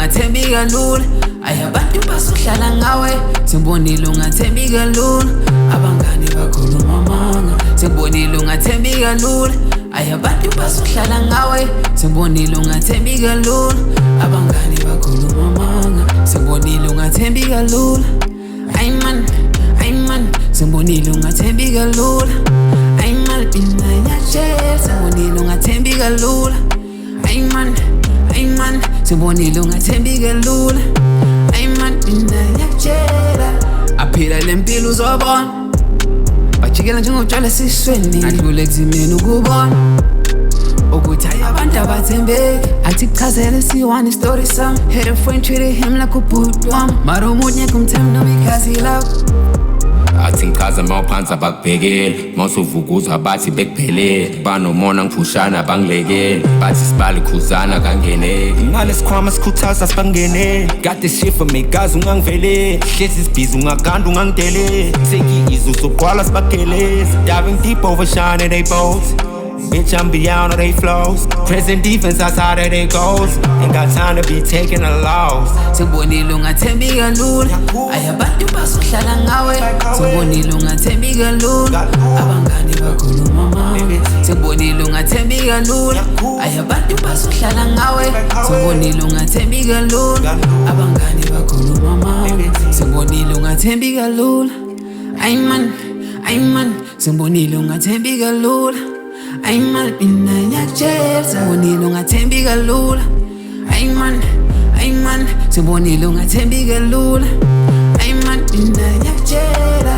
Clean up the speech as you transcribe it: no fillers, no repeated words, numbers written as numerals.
ungathembi kalula ayi abantu basuhlala ngawe sengibonile ungathembi kalula abangani bakhuluma amanga sengibonile ungathembi kalula ayi abantu basuhlala ngawe sengibonile ungathembi kalula abangani bakhuluma amanga sengibonile ungathembi kalula ay man sengibonile ungathembi kalula ay man mina ngiyatshela sengibonile ungathembi kalula ay man sengibonile ungathembi kalula ay man mina ngiyatshela aphila lempilo uzobona bajikela njengotshwala esisweni adlule ekuzimeni ukubona ukuthi hayi abantu abathembeki athi kuchazele siyi-one story sami had a friend treated him like a budwam mara umuntu ngekho umthembi noma ikhazi lakho athi ngikhaza mawuphansi abakubhekeli mawusuvukuzwa bathi bekuphelele banomona ngiphushana bangilekeli bathi sibali khuzana kangeneki ngalesikhwama sikhuthaza sibangeneli got this shit for me gazi ungangiveleli hlezi sibhizi ungaganda ungangideleli sekiyizo soqwala sibagelezi diving deep over shine they both bitch, I'm beyond all they flows. Present defense outside of their goals. Ain't got time to be taking a loss. Sengibonile ungathembi kalula ayi abantu basuhlala ngawe sengibonile ungathembi kalula abangani bakhuluma amanga sengibonile ungathembi kalula ayi abantu basuhlala ngawe sengibonile ungathembi kalula abangani bakhuluma amanga sengibonile ungathembi kalula ay man sengibonile ungathembi kalula ay man mina ngiyatshela sengibonile ungathembi kalula ay man sengibonile ungathembi kalula ay man mina ngiyatshela